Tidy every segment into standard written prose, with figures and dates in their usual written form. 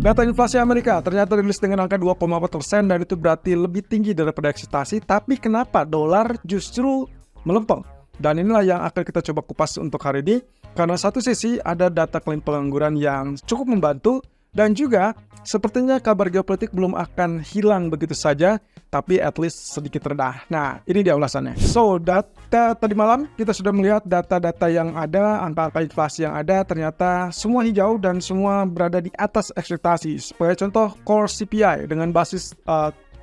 Data inflasi Amerika ternyata rilis dengan angka 2,4% dan itu berarti lebih tinggi daripada ekspektasi. Tapi kenapa dolar justru melempem? Dan inilah yang akan kita coba kupas untuk hari ini. Karena satu sisi ada data klaim pengangguran yang cukup membantu, dan juga sepertinya kabar geopolitik belum akan hilang begitu saja, tapi at least sedikit rendah. Nah, ini dia ulasannya. So, data tadi malam kita sudah melihat data-data yang ada, angka-angka inflasi yang ada, ternyata semua hijau dan semua berada di atas ekspektasi. Sebagai contoh, core CPI dengan basis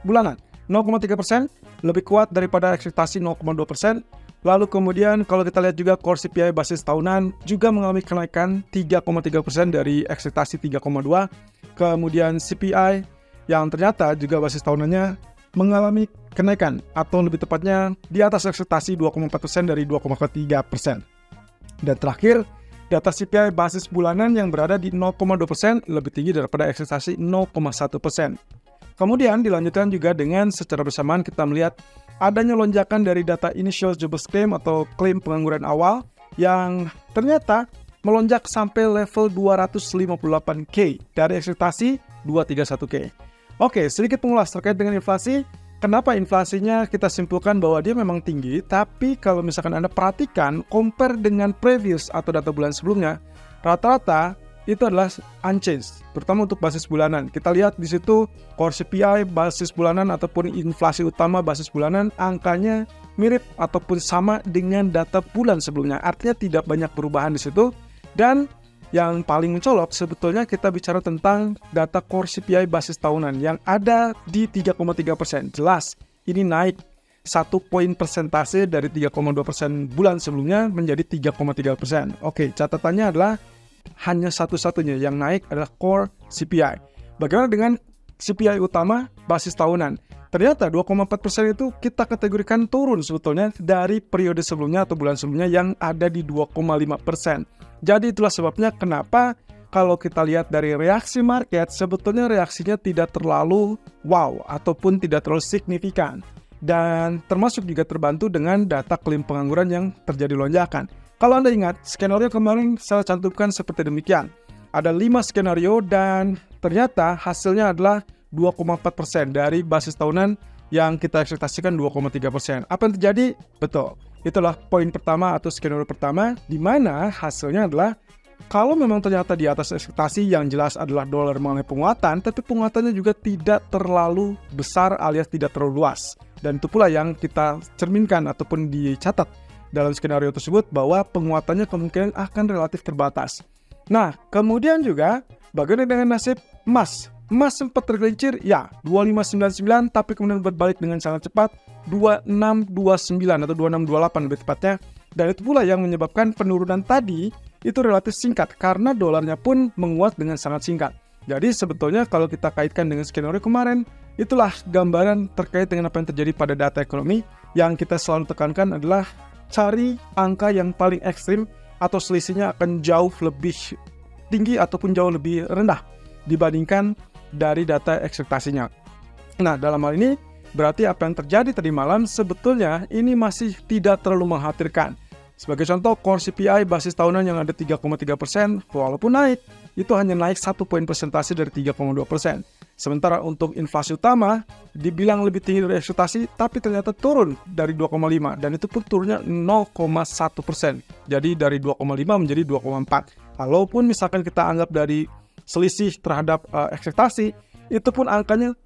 bulanan 0,3%, lebih kuat daripada ekspektasi 0,2%. Lalu kemudian kalau kita lihat juga core CPI basis tahunan juga mengalami kenaikan 3,3% dari ekspektasi 3,2%. Kemudian CPI yang ternyata juga basis tahunannya mengalami kenaikan atau lebih tepatnya di atas ekspektasi 2,4% dari 2,3%. Dan terakhir, data CPI basis bulanan yang berada di 0,2% lebih tinggi daripada ekspektasi 0,1%. Kemudian dilanjutkan juga dengan secara bersamaan kita melihat adanya lonjakan dari data initial jobless claim atau klaim pengangguran awal yang ternyata melonjak sampai level 258K dari ekspektasi 231K. Oke, sedikit pengulas terkait dengan inflasi. Kenapa inflasinya kita simpulkan bahwa dia memang tinggi, tapi kalau misalkan Anda perhatikan, compare dengan previous atau data bulan sebelumnya, rata-rata itu adalah unchanged, terutama untuk basis bulanan. Kita lihat di situ core CPI basis bulanan ataupun inflasi utama basis bulanan angkanya mirip ataupun sama dengan data bulan sebelumnya. Artinya tidak banyak perubahan di situ. Dan yang paling mencolok sebetulnya kita bicara tentang data core CPI basis tahunan yang ada di 3,3%. Jelas ini naik 1 poin persentase dari 3,2% bulan sebelumnya menjadi 3,3%. Oke, catatannya adalah hanya satu-satunya yang naik adalah core CPI. Bagaimana dengan CPI utama basis tahunan? Ternyata 2,4% itu kita kategorikan turun sebetulnya dari periode sebelumnya atau bulan sebelumnya yang ada di 2,5%. Jadi itulah sebabnya kenapa kalau kita lihat dari reaksi market, sebetulnya reaksinya tidak terlalu wow ataupun tidak terlalu signifikan. Dan termasuk juga terbantu dengan data klaim pengangguran yang terjadi lonjakan. Kalau Anda ingat, skenario kemarin saya cantumkan seperti demikian. Ada 5 skenario dan ternyata hasilnya adalah 2,4% dari basis tahunan yang kita ekspektasikan 2,3%. Apa yang terjadi? Betul. Itulah poin pertama atau skenario pertama, di mana hasilnya adalah kalau memang ternyata di atas ekspektasi yang jelas adalah dolar mengalami penguatan, tapi penguatannya juga tidak terlalu besar alias tidak terlalu luas. Dan itu pula yang kita cerminkan ataupun dicatat dalam skenario tersebut bahwa penguatannya kemungkinan akan relatif terbatas. Nah, kemudian juga bagaimana dengan nasib emas? Emas sempat tergelincir, ya 2599, tapi kemudian berbalik dengan sangat cepat 2629 atau 2628 lebih tepatnya. Dan itu pula yang menyebabkan penurunan tadi itu relatif singkat karena dolarnya pun menguat dengan sangat singkat. Jadi sebetulnya kalau kita kaitkan dengan skenario kemarin, itulah gambaran terkait dengan apa yang terjadi pada data ekonomi. Yang kita selalu tekankan adalah cari angka yang paling ekstrim atau selisihnya akan jauh lebih tinggi ataupun jauh lebih rendah dibandingkan dari data ekspektasinya. Nah, dalam hal ini berarti apa yang terjadi tadi malam sebetulnya ini masih tidak terlalu mengkhawatirkan. Sebagai contoh, core CPI basis tahunan yang ada 3,3%, walaupun naik, itu hanya naik 1 poin persentase dari 3,2%. Sementara untuk inflasi utama, dibilang lebih tinggi dari ekspektasi, tapi ternyata turun dari 2,5, dan itu pun turunnya 0,1%. Jadi dari 2,5 menjadi 2,4. Walaupun misalkan kita anggap dari selisih terhadap ekspektasi, itu pun angkanya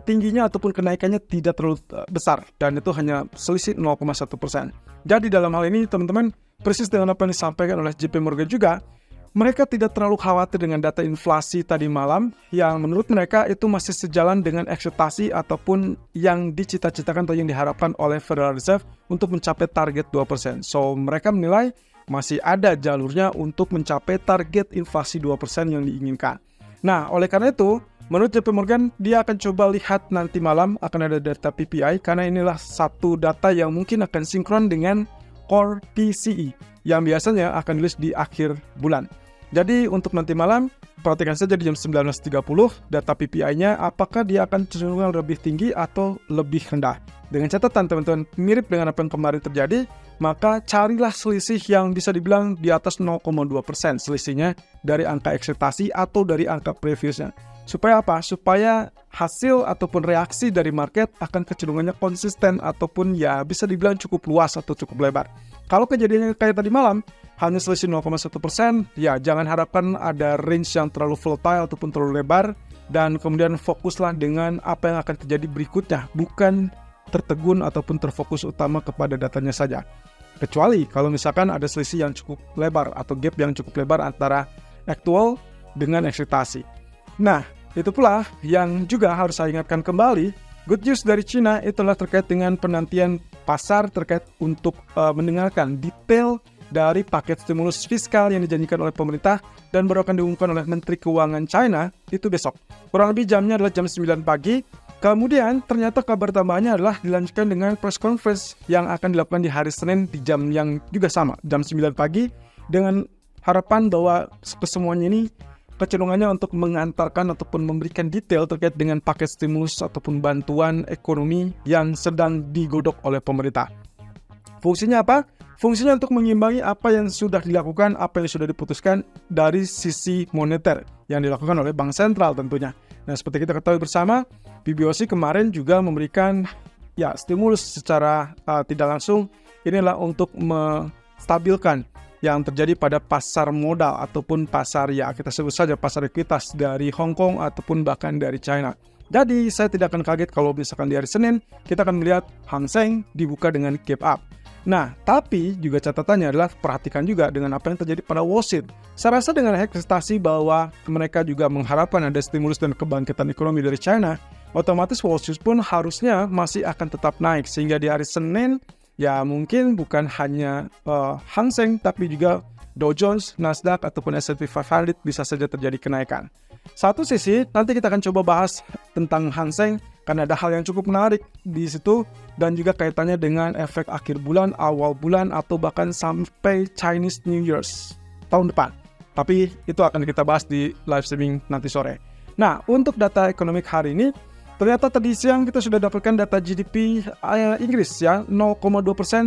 tingginya ataupun kenaikannya tidak terlalu besar, dan itu hanya selisih 0,1%. Jadi dalam hal ini teman-teman, persis dengan apa yang disampaikan oleh JP Morgan juga, mereka tidak terlalu khawatir dengan data inflasi tadi malam yang menurut mereka itu masih sejalan dengan ekspektasi ataupun yang dicita-citakan atau yang diharapkan oleh Federal Reserve untuk mencapai target 2%. So mereka menilai masih ada jalurnya untuk mencapai target inflasi 2% yang diinginkan. Nah, oleh karena itu, menurut JP Morgan, dia akan coba lihat nanti malam akan ada data PPI karena inilah satu data yang mungkin akan sinkron dengan core PCE yang biasanya akan dirilis di akhir bulan. Jadi untuk nanti malam, perhatikan saja di jam 19.30 data PPI-nya apakah dia akan cenderung lebih tinggi atau lebih rendah. Dengan catatan teman-teman, mirip dengan apa yang kemarin terjadi, maka carilah selisih yang bisa dibilang di atas 0,2% selisihnya dari angka ekspektasi atau dari angka previousnya. Supaya apa? Supaya hasil ataupun reaksi dari market akan kecenderungannya konsisten ataupun ya bisa dibilang cukup luas atau cukup lebar. Kalau kejadiannya kayak tadi malam, hanya selisih 0,1%, ya jangan harapkan ada range yang terlalu volatile ataupun terlalu lebar, dan kemudian fokuslah dengan apa yang akan terjadi berikutnya, bukan tertegun ataupun terfokus utama kepada datanya saja. Kecuali kalau misalkan ada selisih yang cukup lebar atau gap yang cukup lebar antara actual dengan ekspektasi. Nah, itu pula yang juga harus saya ingatkan kembali, good news dari China itulah terkait dengan penantian pasar terkait untuk mendengarkan detail dari paket stimulus fiskal yang dijanjikan oleh pemerintah dan baru akan diumumkan oleh Menteri Keuangan China itu besok. Kurang lebih jamnya adalah jam 9 pagi. Kemudian ternyata kabar tambahannya adalah dilanjutkan dengan press conference yang akan dilakukan di hari Senin di jam yang juga sama, jam 9 pagi, dengan harapan bahwa kesemuanya ini kecenderungannya untuk mengantarkan ataupun memberikan detail terkait dengan paket stimulus ataupun bantuan ekonomi yang sedang digodok oleh pemerintah. Fungsinya apa? Fungsinya untuk mengimbangi apa yang sudah dilakukan, apa yang sudah diputuskan dari sisi moneter yang dilakukan oleh Bank Sentral tentunya. Nah, seperti kita ketahui bersama, PBOC kemarin juga memberikan stimulus secara tidak langsung. Inilah untuk menstabilkan yang terjadi pada pasar modal ataupun pasar kita sebut saja pasar ekuitas dari Hong Kong ataupun bahkan dari China. Jadi saya tidak akan kaget kalau misalkan di hari Senin kita akan melihat Hang Seng dibuka dengan gap up. Nah, tapi juga catatannya adalah perhatikan juga dengan apa yang terjadi pada Wall Street. Saya rasa dengan ekspektasi bahwa mereka juga mengharapkan ada stimulus dan kebangkitan ekonomi dari China, otomatis Wall Street pun harusnya masih akan tetap naik. Sehingga di hari Senin, mungkin bukan hanya Hang Seng, tapi juga Dow Jones, Nasdaq, ataupun S&P 500 bisa saja terjadi kenaikan. Satu sisi, nanti kita akan coba bahas tentang Hang Seng, karena ada hal yang cukup menarik di situ, dan juga kaitannya dengan efek akhir bulan, awal bulan, atau bahkan sampai Chinese New Year's tahun depan. Tapi itu akan kita bahas di live streaming nanti sore. Nah, untuk data ekonomi hari ini, ternyata tadi siang kita sudah dapatkan data GDP Inggris 0,2%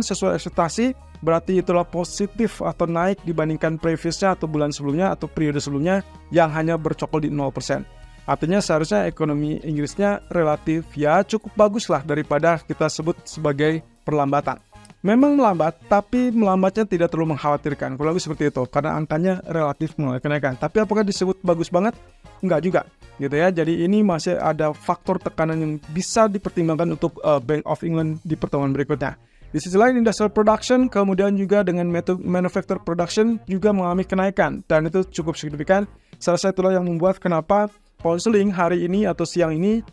sesuai ekspektasi, berarti itulah positif atau naik dibandingkan previousnya atau bulan sebelumnya atau periode sebelumnya yang hanya bercokol di 0%. Artinya seharusnya ekonomi Inggrisnya relatif cukup bagus lah daripada kita sebut sebagai perlambatan. Memang melambat, tapi melambatnya tidak terlalu mengkhawatirkan. Kurang lebih seperti itu, karena angkanya relatif mulai kenaikan. Tapi apakah disebut bagus banget? Enggak juga, gitu ya. Jadi ini masih ada faktor tekanan yang bisa dipertimbangkan untuk Bank of England di pertemuan berikutnya. Di sisi lain, industrial production, kemudian juga dengan manufacture production juga mengalami kenaikan. Dan itu cukup signifikan. Salah satulah yang membuat kenapa pound sterling hari ini atau siang ini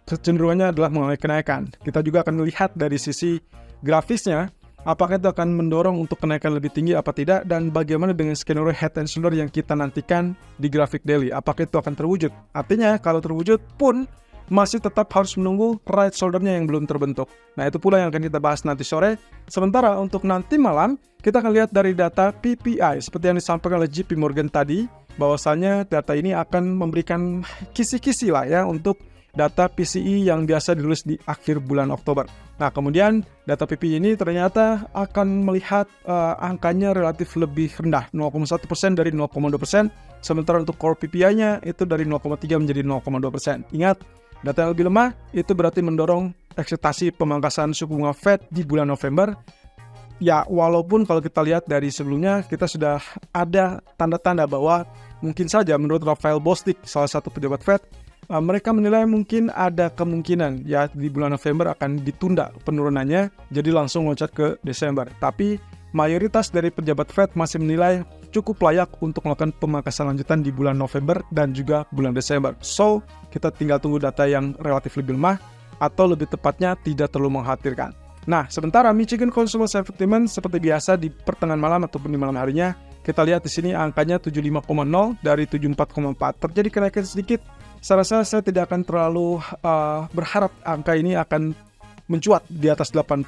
kecenderungannya adalah mengalami kenaikan. Kita juga akan melihat dari sisi grafisnya, apakah itu akan mendorong untuk kenaikan lebih tinggi apa tidak, dan bagaimana dengan skenario head and shoulder yang kita nantikan di grafik daily, apakah itu akan terwujud. Artinya kalau terwujud pun masih tetap harus menunggu right shoulder-nya yang belum terbentuk. Nah, itu pula yang akan kita bahas nanti sore. Sementara untuk nanti malam, kita akan lihat dari data PPI seperti yang disampaikan oleh JP Morgan tadi, bahwasanya data ini akan memberikan kisi-kisi lah untuk data PCE yang biasa dirilis di akhir bulan Oktober. Nah, kemudian data PPI ini ternyata akan melihat angkanya relatif lebih rendah, 0,1% dari 0,2%, sementara untuk core PPI-nya itu dari 0,3 menjadi 0,2%. Ingat, data yang lebih lemah itu berarti mendorong ekspektasi pemangkasan suku bunga Fed di bulan November. Walaupun kalau kita lihat dari sebelumnya, kita sudah ada tanda-tanda bahwa mungkin saja menurut Raphael Bostic, salah satu pejabat Fed, mereka menilai mungkin ada kemungkinan di bulan November akan ditunda penurunannya, jadi langsung loncat ke Desember. Tapi mayoritas dari pejabat Fed masih menilai cukup layak untuk melakukan pemangkasan lanjutan di bulan November dan juga bulan Desember. So, kita tinggal tunggu data yang relatif lebih lemah, atau lebih tepatnya tidak terlalu mengkhawatirkan. Nah, sementara Michigan Consumer Sentiment seperti biasa di pertengahan malam ataupun di malam harinya, kita lihat di sini angkanya 75,0 dari 74,4. Terjadi kenaikan sedikit. Saya rasa saya tidak akan terlalu berharap angka ini akan mencuat di atas 80.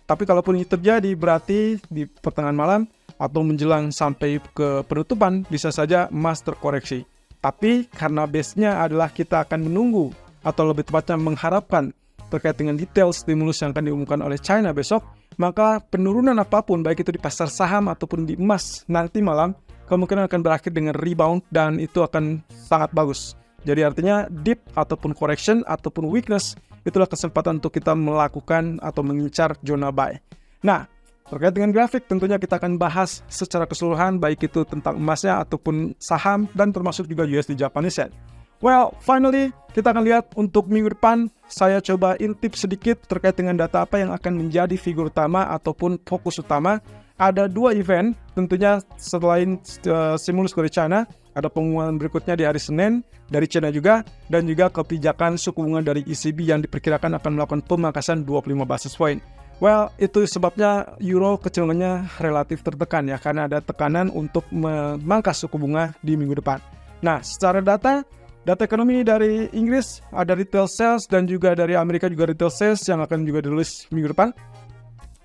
Tapi kalaupun ini terjadi, berarti di pertengahan malam atau menjelang sampai ke penutupan bisa saja emas terkoreksi. Tapi karena base-nya adalah kita akan menunggu atau lebih tepatnya mengharapkan terkait dengan detail stimulus yang akan diumumkan oleh China besok, maka penurunan apapun baik itu di pasar saham ataupun di emas nanti malam kemungkinan akan berakhir dengan rebound dan itu akan sangat bagus. Jadi artinya dip ataupun correction ataupun weakness itulah kesempatan untuk kita melakukan atau mengincar zona buy. Nah, terkait dengan grafik tentunya kita akan bahas secara keseluruhan baik itu tentang emasnya ataupun saham dan termasuk juga USD Japanese Yen. Well, finally kita akan lihat untuk minggu depan saya coba intip sedikit terkait dengan data apa yang akan menjadi figur utama ataupun fokus utama. Ada 2 event tentunya selain stimulus dari China, ada pengumuman berikutnya di hari Senin dari China juga dan juga kebijakan suku bunga dari ECB yang diperkirakan akan melakukan pemangkasan 25 basis point. Well, itu sebabnya euro kecenderungannya relatif tertekan ya karena ada tekanan untuk memangkas suku bunga di minggu depan. Nah, secara data ekonomi dari Inggris ada retail sales dan juga dari Amerika juga retail sales yang akan juga dirilis minggu depan.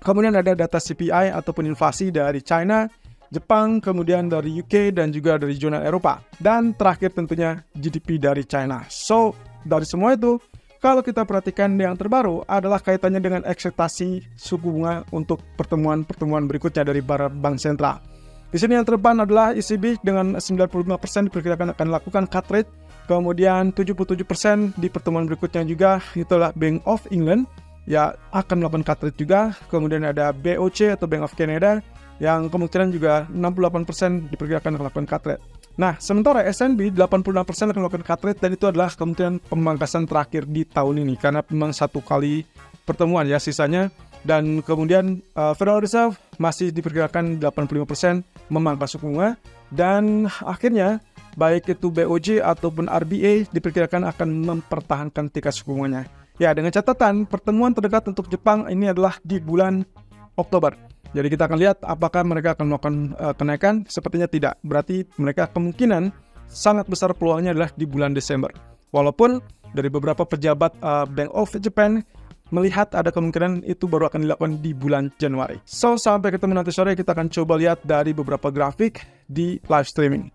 Kemudian ada data CPI ataupun inflasi dari China, Jepang, kemudian dari UK dan juga dari zona Eropa. Dan terakhir tentunya GDP dari China. So, dari semua itu, kalau kita perhatikan yang terbaru adalah kaitannya dengan ekspektasi suku bunga untuk pertemuan berikutnya dari para bank sentral. Di sini yang terdepan adalah ECB dengan 95% diperkirakan akan melakukan cut rate. Kemudian 77% di pertemuan berikutnya juga itulah Bank of England ya akan melakukan cut rate juga. Kemudian ada BOC atau Bank of Canada yang kemungkinan juga 68% diperkirakan akan melakukan cut rate. Nah, sementara SNB 86% akan melakukan cut rate dan itu adalah kemungkinan pemangkasan terakhir di tahun ini karena memang satu kali pertemuan ya sisanya. Dan kemudian Federal Reserve masih diperkirakan 85% memangkas suku bunga dan akhirnya baik itu BOJ ataupun RBA diperkirakan akan mempertahankan tingkat suku bunganya. Ya, dengan catatan pertemuan terdekat untuk Jepang ini adalah di bulan Oktober. Jadi kita akan lihat apakah mereka akan melakukan kenaikan. Sepertinya tidak. Berarti mereka kemungkinan sangat besar peluangnya adalah di bulan Desember. Walaupun dari beberapa pejabat Bank of Japan melihat ada kemungkinan itu baru akan dilakukan di bulan Januari. So, sampai ketemu nanti sore kita akan coba lihat dari beberapa grafik di live streaming.